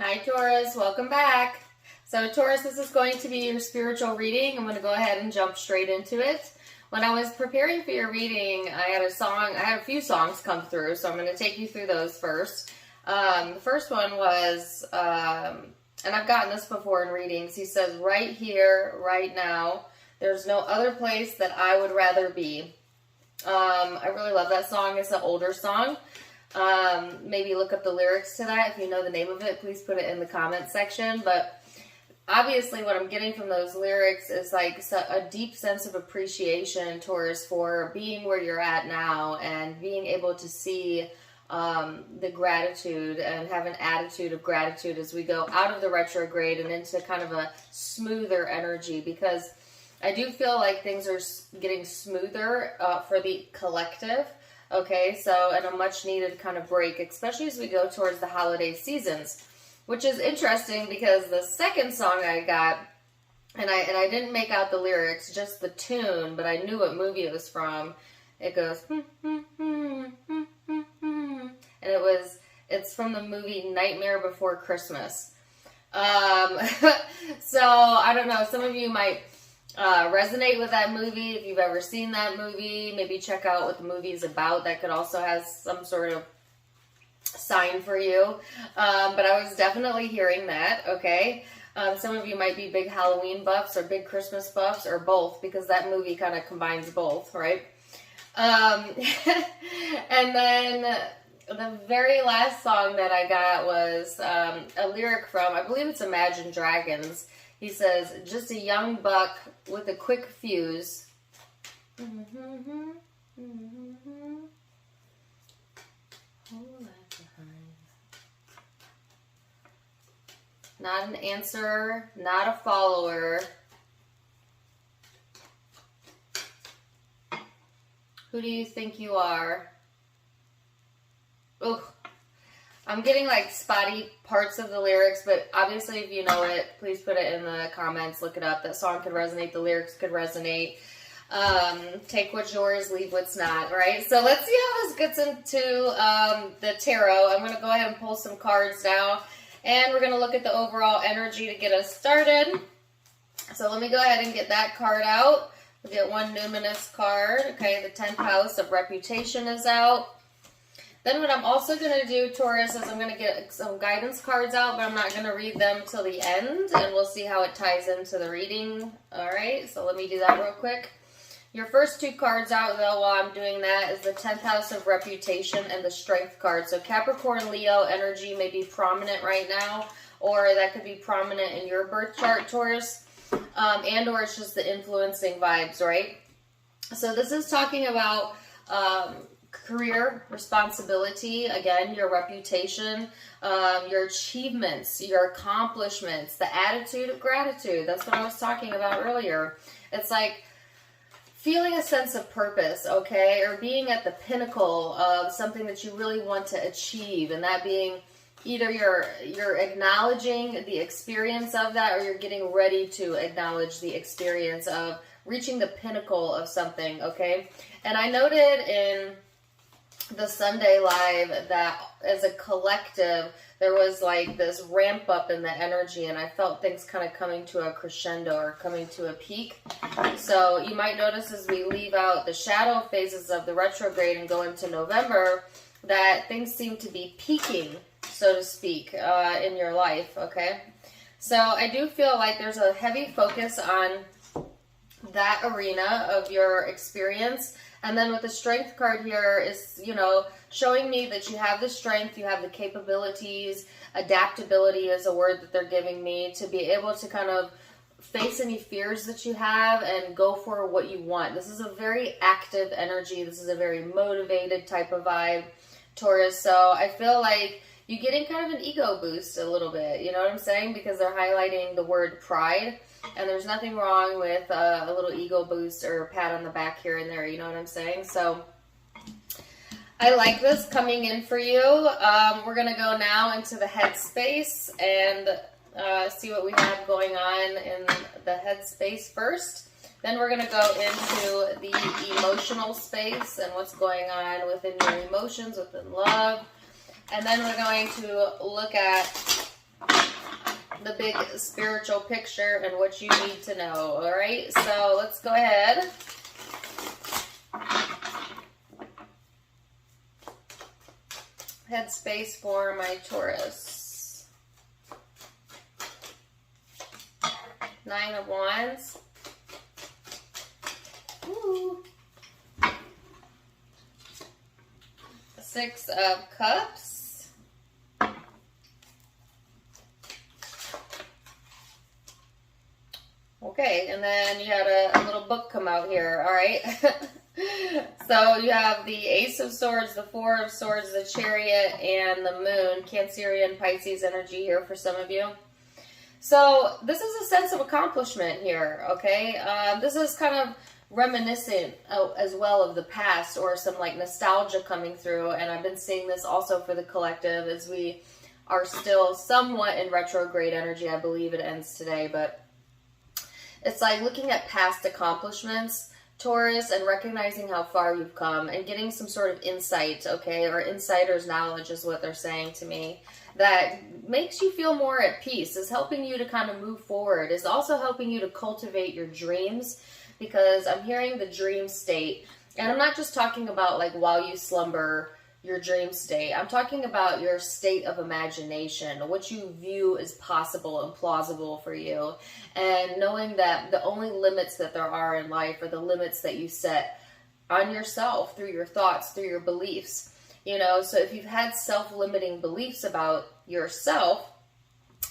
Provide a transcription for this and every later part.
Hi Taurus, welcome back. So Taurus, this is going to be your spiritual reading. I'm going to go ahead and jump straight into it. When I was preparing for your reading, I had a few songs come through, so I'm going to take you through those first. The first one was, and I've gotten this before in readings, he says, right here, right now, there's no other place that I would rather be. I really love that song. It's an older song. Maybe look up the lyrics to that. If you know the name of it, please put it in the comment section. But obviously what I'm getting from those lyrics is like a deep sense of appreciation, Taurus, for being where you're at now and being able to see the gratitude and have an attitude of gratitude as we go out of the retrograde and into kind of a smoother energy, because I do feel like things are getting smoother for the collective. Okay, so, and a much needed kind of break, especially as we go towards the holiday seasons, which is interesting because the second song I got, and I didn't make out the lyrics, just the tune, but I knew what movie it was from. It goes, and it's from the movie Nightmare Before Christmas. So I don't know, some of you might resonate with that movie. If you've ever seen that movie, maybe check out what the movie is about. That could also have some sort of sign for you. But I was definitely hearing that, okay? Some of you might be big Halloween buffs or big Christmas buffs or both, because that movie kind of combines both, right? And then the very last song that I got was a lyric from, I believe it's Imagine Dragons. He says, just a young buck with a quick fuse. Hold that behind. Not an answerer, not a follower. Who do you think you are? Ugh. I'm getting like spotty parts of the lyrics, but obviously if you know it, please put it in the comments, look it up. That song could resonate, the lyrics could resonate. Take what's yours, leave what's not, right? So let's see how this gets into the tarot. I'm going to go ahead and pull some cards now, and we're going to look at the overall energy to get us started. So let me go ahead and get that card out. We'll get one numinous card. Okay, the 10th house of reputation is out. Then what I'm also going to do, Taurus, is I'm going to get some guidance cards out, but I'm not going to read them till the end, and we'll see how it ties into the reading. All right, so let me do that real quick. Your first two cards out, though, while I'm doing that, is the 10th house of reputation and the strength card. So Capricorn, Leo energy may be prominent right now, or that could be prominent in your birth chart, Taurus, and or it's just the influencing vibes, right? So this is talking about career responsibility, again, your reputation, your achievements, your accomplishments, the attitude of gratitude. That's what I was talking about earlier. It's like feeling a sense of purpose, okay, or being at the pinnacle of something that you really want to achieve, and that being either you're acknowledging the experience of that, or you're getting ready to acknowledge the experience of reaching the pinnacle of something, okay? And I noted in the Sunday live that as a collective there was like this ramp up in the energy, and I felt things kind of coming to a crescendo or coming to a peak. So you might notice as we leave out the shadow phases of the retrograde and go into November that things seem to be peaking, so to speak, in your life, okay? So I do feel like there's a heavy focus on that arena of your experience. And then with the strength card here is, you know, showing me that you have the strength, you have the capabilities, adaptability is a word that they're giving me, to be able to kind of face any fears that you have and go for what you want. This is a very active energy. This is a very motivated type of vibe, Taurus. So I feel like you're getting kind of an ego boost a little bit, you know what I'm saying? Because they're highlighting the word pride. And there's nothing wrong with a little ego boost or a pat on the back here and there, you know what I'm saying? So I like this coming in for you. We're going to go now into the head space and see what we have going on in the head space first. Then we're going to go into the emotional space and what's going on within your emotions, within love. And then we're going to look at the big spiritual picture and what you need to know. All right, so let's go ahead. Headspace for my Taurus. 9 of Wands. Ooh. 6 of Cups. Okay, and then you had a little book come out here, all right? So you have the Ace of Swords, the Four of Swords, the Chariot, and the Moon. Cancerian Pisces energy here for some of you. So this is a sense of accomplishment here, okay? This is kind of reminiscent as well of the past, or some like nostalgia coming through. And I've been seeing this also for the collective as we are still somewhat in retrograde energy. I believe it ends today, but it's like looking at past accomplishments, Taurus, and recognizing how far you've come and getting some sort of insight, okay, or insider's knowledge is what they're saying to me, that makes you feel more at peace, is helping you to kind of move forward, is also helping you to cultivate your dreams, because I'm hearing the dream state, and I'm not just talking about like while you slumber, your dream state. I'm talking about your state of imagination, what you view as possible and plausible for you, and knowing that the only limits that there are in life are the limits that you set on yourself through your thoughts, through your beliefs. You know, so if you've had self-limiting beliefs about yourself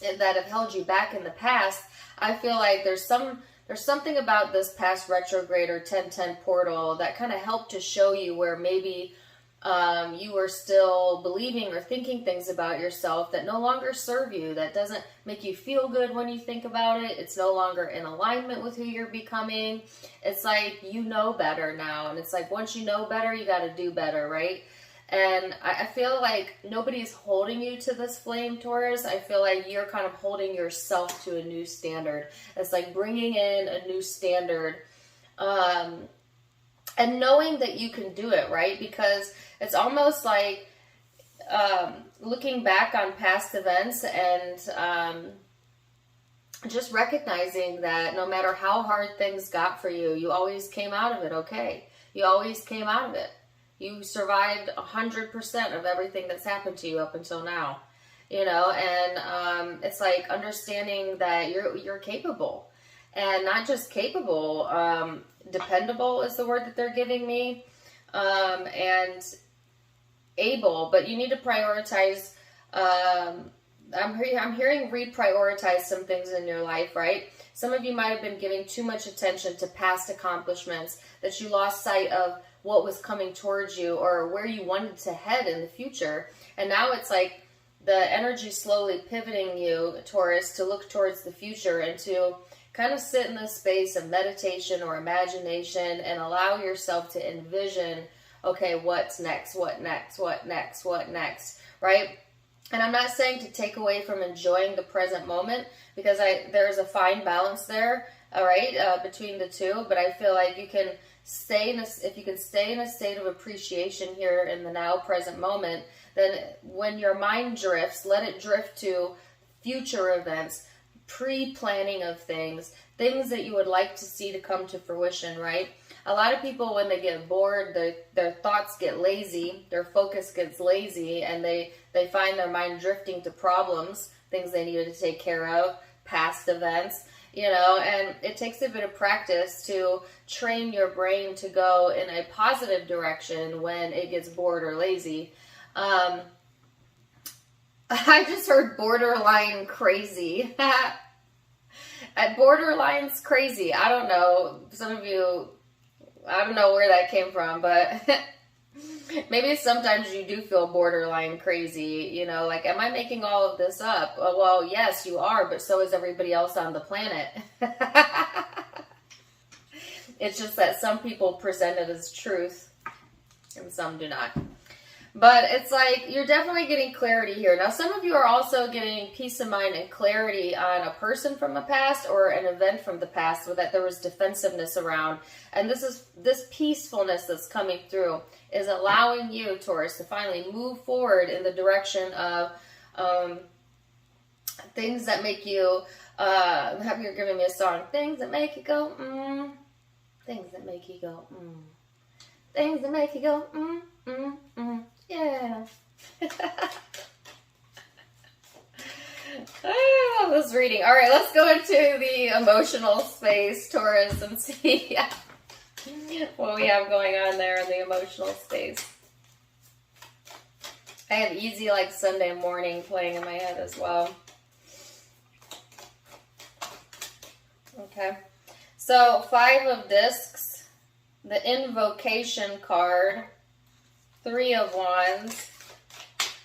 that have held you back in the past, I feel like there's something about this past retrograde or 1010 portal that kind of helped to show you where maybe you are still believing or thinking things about yourself that no longer serve you, that doesn't make you feel good when you think about it. It's no longer in alignment with who you're becoming. It's like you know better now. And it's like once you know better, you got to do better, right? And I feel like nobody's holding you to this flame, Taurus. I feel like you're kind of holding yourself to a new standard. It's like bringing in a new standard. And knowing that you can do it, right? Because it's almost like looking back on past events and just recognizing that no matter how hard things got for you, you always came out of it okay. You always came out of it. You survived 100% of everything that's happened to you up until now. You know, and it's like understanding that you're capable. And not just capable, dependable is the word that they're giving me, and able, but you need to prioritize. I'm hearing reprioritize some things in your life, right? Some of you might have been giving too much attention to past accomplishments, that you lost sight of what was coming towards you or where you wanted to head in the future. And now it's like the energy slowly pivoting you, Taurus, to look towards the future and to kind of sit in this space of meditation or imagination and allow yourself to envision, okay, what's next, what next, what next, what next, right? And I'm not saying to take away from enjoying the present moment, because there's a fine balance there, all right, between the two. But I feel like you can stay if you can stay in a state of appreciation here in the now present moment, then when your mind drifts, let it drift to future events, pre-planning of things that you would like to see to come to fruition, right? A lot of people, when they get bored, their thoughts get lazy, their focus gets lazy, and they find their mind drifting to problems, things they needed to take care of, past events, you know, and it takes a bit of practice to train your brain to go in a positive direction when it gets bored or lazy. I just heard borderline crazy. At borderline's crazy. I don't know. Some of you, I don't know where that came from, but maybe sometimes you do feel borderline crazy. You know, like, am I making all of this up? Well, yes, you are, but so is everybody else on the planet. It's just that some people present it as truth and some do not. But it's like, you're definitely getting clarity here. Now, some of you are also getting peace of mind and clarity on a person from the past or an event from the past that there was defensiveness around. And this peacefulness that's coming through is allowing you, Taurus, to finally move forward in the direction of Things that make you, you're giving me a song. Things that make you go, Things that make you go, Things that make you go, yeah. I love this reading. All right, let's go into the emotional space, Taurus, and see what we have going on there in the emotional space. I have Easy Like Sunday Morning playing in my head as well. Okay. So, 5 of discs, the Invocation card, 3 of Wands.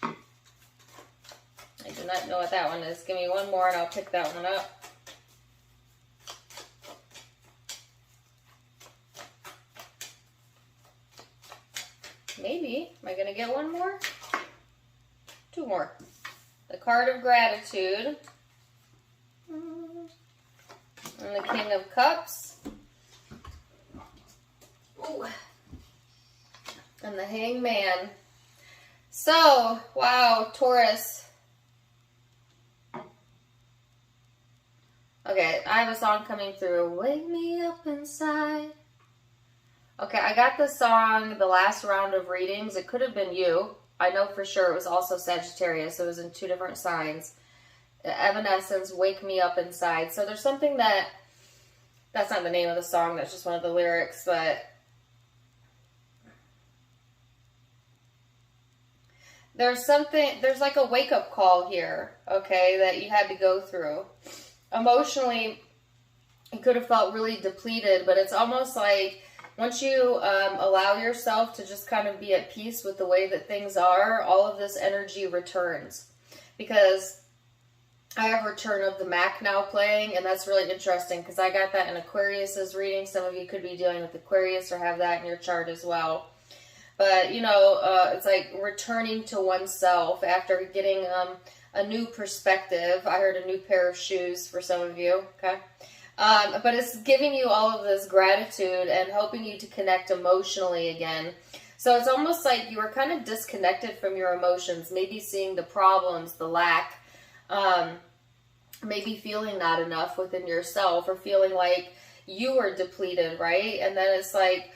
I do not know what that one is. Give me one more and I'll pick that one up. Maybe. Am I going to get one more? 2 more. The card of Gratitude. And the King of Cups. Ooh. And the Hangman. So, wow, Taurus. Okay, I have a song coming through. Wake me up inside. Okay, I got the song the last round of readings. It could have been you. I know for sure it was also Sagittarius. It was in 2 different signs. Evanescence, Wake Me Up Inside. So there's something that's not the name of the song. That's just one of the lyrics. But there's like a wake-up call here, okay, that you had to go through. Emotionally, you could have felt really depleted, but it's almost like once you allow yourself to just kind of be at peace with the way that things are, all of this energy returns. Because I have Return of the Mac now playing, and that's really interesting because I got that in Aquarius's reading. Some of you could be dealing with Aquarius or have that in your chart as well. But, you know, it's like returning to oneself after getting a new perspective. I heard a new pair of shoes for some of you, okay? But it's giving you all of this gratitude and helping you to connect emotionally again. So it's almost like you were kind of disconnected from your emotions, maybe seeing the problems, the lack, maybe feeling not enough within yourself or feeling like you were depleted, right? And then it's like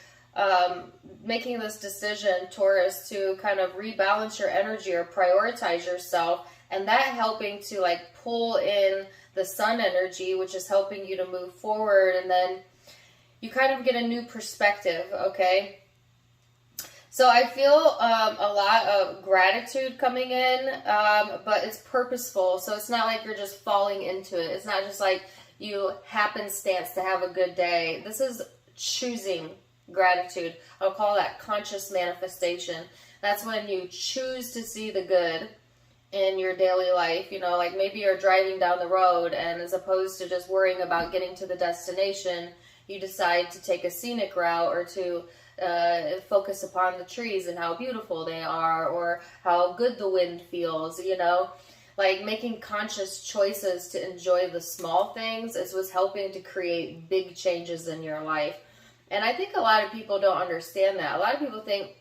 making this decision, Taurus, to kind of rebalance your energy or prioritize yourself, and that helping to like pull in the sun energy, which is helping you to move forward, and then you kind of get a new perspective, okay? So I feel a lot of gratitude coming in, but it's purposeful, so it's not like you're just falling into it. It's not just like you happenstance to have a good day. This is choosing gratitude. I'll call that conscious manifestation. That's when you choose to see the good in your daily life. You know, like maybe you're driving down the road, and as opposed to just worrying about getting to the destination, you decide to take a scenic route or to focus upon the trees and how beautiful they are or how good the wind feels, you know. Like making conscious choices to enjoy the small things is what's helping to create big changes in your life. And I think a lot of people don't understand that. A lot of people think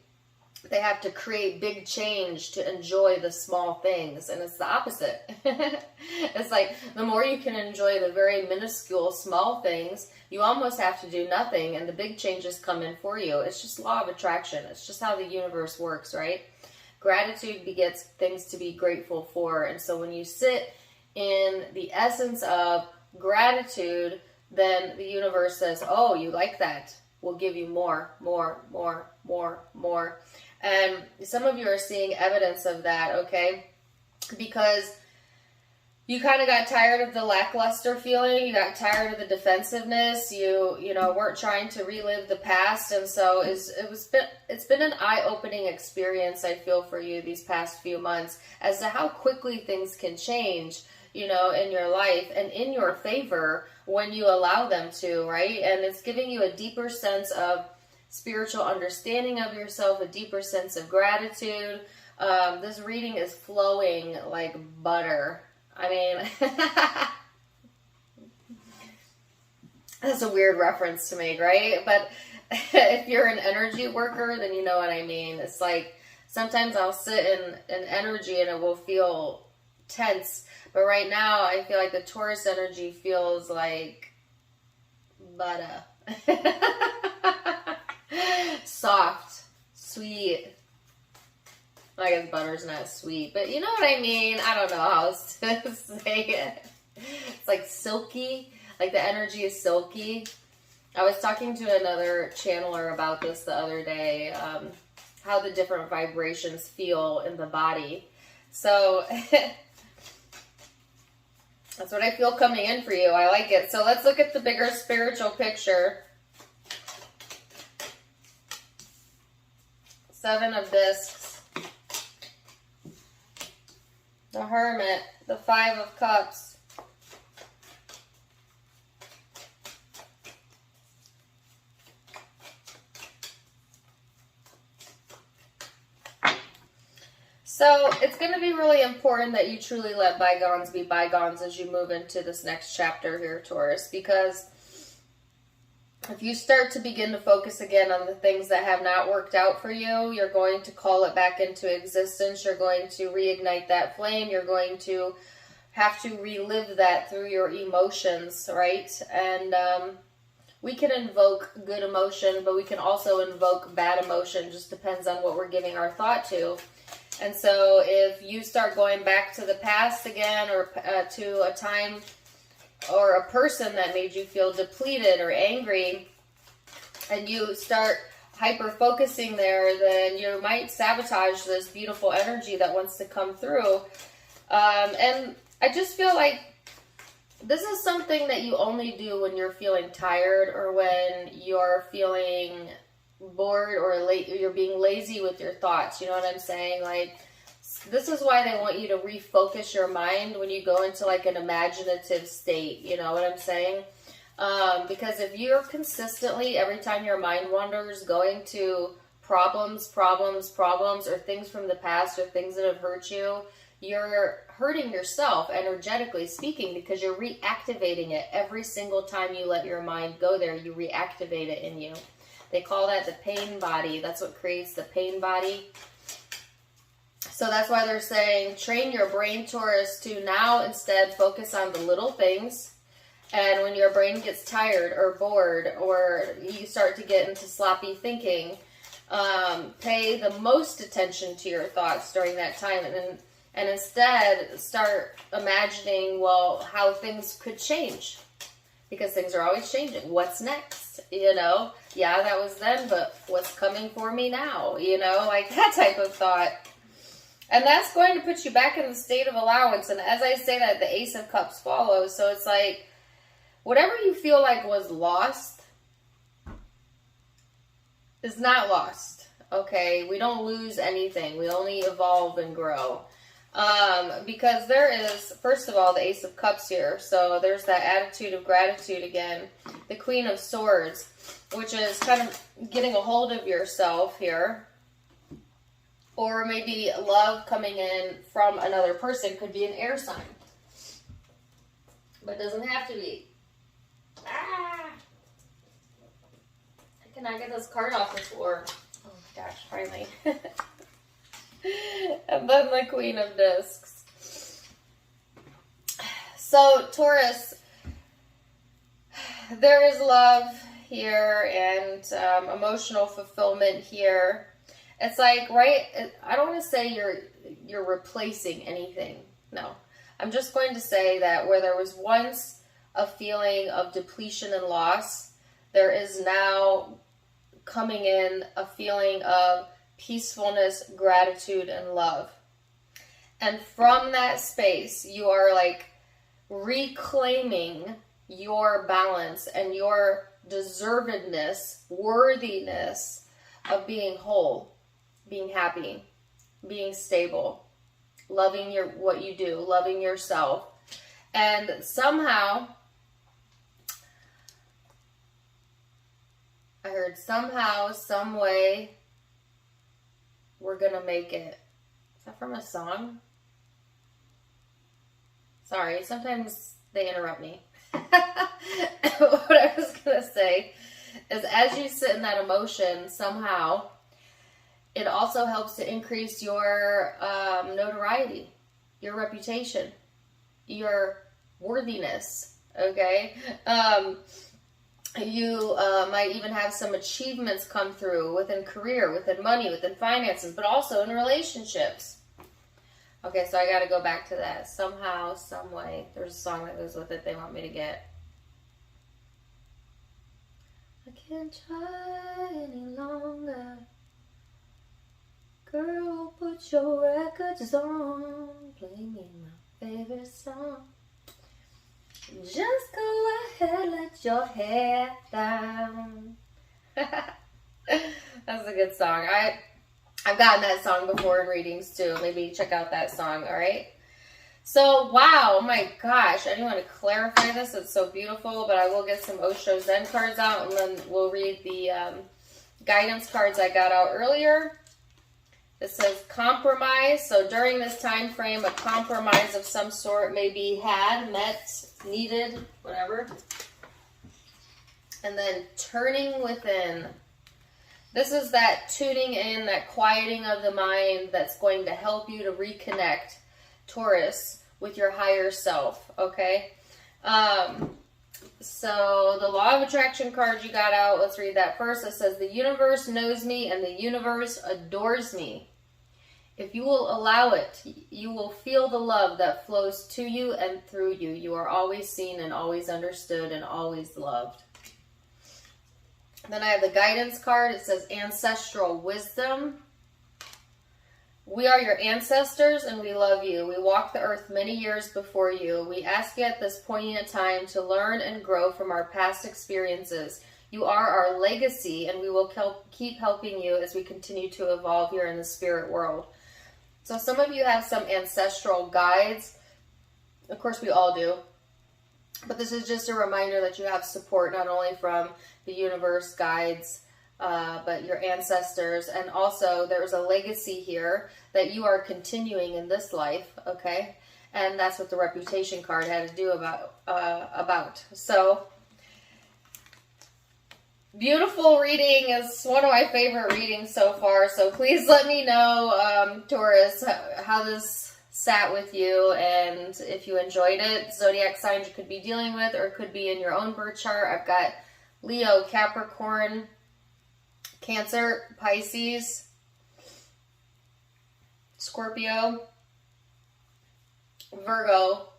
they have to create big change to enjoy the small things, and it's the opposite. It's like the more you can enjoy the very minuscule small things, you almost have to do nothing, and the big changes come in for you. It's just law of attraction. It's just how the universe works, right? Gratitude begets things to be grateful for, and so when you sit in the essence of gratitude, then the universe says, oh, you like that? We'll give you more, more, more, more, more. And some of you are seeing evidence of that, okay? Because you kind of got tired of the lackluster feeling. You got tired of the defensiveness. You know, weren't trying to relive the past. And so it's been an eye-opening experience, I feel, for you these past few months as to how quickly things can change, you know, in your life and in your favor when you allow them to, right? And it's giving you a deeper sense of spiritual understanding of yourself, a deeper sense of gratitude. This reading is flowing like butter. I mean, that's a weird reference to make, right? But if you're an energy worker, then you know what I mean. It's like sometimes I'll sit in energy and it will feel tense. But right now, I feel like the Taurus energy feels like butter. Soft, sweet. I guess butter's not sweet, but you know what I mean? I don't know how else to say it. It's like silky, like the energy is silky. I was talking to another channeler about this the other day, how the different vibrations feel in the body. So that's what I feel coming in for you. I like it. So let's look at the bigger spiritual picture. Seven of Discs. The Hermit. The Five of Cups. So it's going to be really important that you truly let bygones be bygones as you move into this next chapter here, Taurus, because if you start to begin to focus again on the things that have not worked out for you, you're going to call it back into existence. You're going to reignite that flame. You're going to have to relive that through your emotions, right? And we can invoke good emotion, but we can also invoke bad emotion. Just depends on what we're giving our thought to. And so if you start going back to the past again, or to a time or a person that made you feel depleted or angry, and you start hyper-focusing there, then you might sabotage this beautiful energy that wants to come through. And I just feel like this is something that you only do when you're feeling tired, or when you're feeling bored, or you're being lazy with your thoughts. You know what I'm saying? Like, this is why they want you to refocus your mind when you go into like an imaginative state. You know what I'm saying? Because if you're consistently, every time your mind wanders, going to problems, or things from the past, or things that have hurt you, you're hurting yourself, energetically speaking, because you're reactivating it. Every single time you let your mind go there, you reactivate it in you. They call that the pain body. That's what creates the pain body. So that's why they're saying, train your brain, Taurus, to now instead focus on the little things. And when your brain gets tired or bored, or you start to get into sloppy thinking, pay the most attention to your thoughts during that time. And instead start imagining, well, how things could change. Because things are always changing. What's next? You know? Yeah, that was then, but what's coming for me now? You know? Like that type of thought. And that's going to put you back in the state of allowance. And as I say that, the Ace of Cups follows. So it's like, whatever you feel like was lost is not lost. Okay? We don't lose anything. We only evolve and grow. Because there is, first of all, the Ace of Cups here. So there's that attitude of gratitude again. The Queen of Swords, which is kind of getting a hold of yourself here. Or maybe love coming in from another person. Could be an air sign. But it doesn't have to be. Ah! I cannot get this card off the floor. Oh my gosh, finally. And then the Queen of Discs. So, Taurus, there is love here and emotional fulfillment here. It's like, right, I don't want to say you're replacing anything. No. I'm just going to say that where there was once a feeling of depletion and loss, there is now coming in a feeling of peacefulness, gratitude, and love. And from that space, you are like reclaiming your balance and your deservedness, worthiness of being whole, being happy, being stable, loving what you do, loving yourself. And somehow, I heard somehow, some way, we're gonna make it. Is that from a song? Sorry, sometimes they interrupt me. What I was gonna say is, as you sit in that emotion, somehow, it also helps to increase your notoriety. your reputation, your worthiness, okay? You might even have some achievements come through within career, within money, within finances, but also in relationships. Okay, so I got to go back to that. Somehow, some way. There's a song that goes with it they want me to get. I can't try any longer. Girl, put your records on. Play me my favorite song. Just go ahead, let your hair down. That's a good song. I've gotten that song before in readings too. Maybe check out that song, alright? So, wow, oh my gosh. I didn't want to clarify this. It's so beautiful, but I will get some Osho Zen cards out, and then we'll read the guidance cards I got out earlier. It says compromise. So during this time frame, a compromise of some sort may be had, met, needed, whatever. And then turning within. This is that tuning in, that quieting of the mind that's going to help you to reconnect, Taurus, with your higher self, okay? So the law of attraction card you got out, let's read that first. It says, the universe knows me and the universe adores me. If you will allow it, you will feel the love that flows to you and through you. You are always seen and always understood and always loved. Then I have the guidance card. It says ancestral wisdom. We are your ancestors and we love you. We walked the earth many years before you. We ask you at this poignant time to learn and grow from our past experiences. You are our legacy and we will keep helping you as we continue to evolve here in the spirit world. So some of you have some ancestral guides. Of course, we all do. But this is just a reminder that you have support not only from the universe, guides, but your ancestors. And also there's a legacy here that you are continuing in this life, okay? And that's what the reputation card had to do about. So, beautiful reading. Is one of my favorite readings so far. So please let me know, Taurus, how this sat with you, and if you enjoyed it, zodiac signs you could be dealing with or could be in your own birth chart. I've got Leo, Capricorn, Cancer, Pisces, Scorpio, Virgo,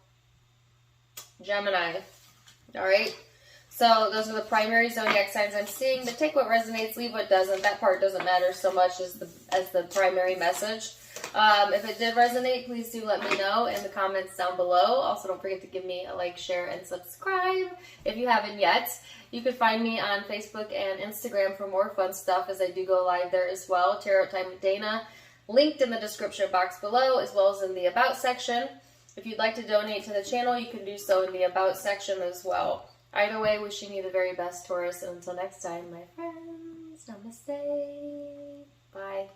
Gemini. Alright, so those are the primary zodiac signs I'm seeing, but take what resonates, leave what doesn't. That part doesn't matter so much as the primary message. If it did resonate, please do let me know in the comments down below. Also, don't forget to give me a like, share, and subscribe if you haven't yet. You can find me on Facebook and Instagram for more fun stuff, as I do go live there as well. Tarot Time with Dana, linked in the description box below, as well as in the About section. If you'd like to donate to the channel, you can do so in the About section as well. Either way, wishing you the very best, Taurus. And until next time, my friends, namaste. Bye.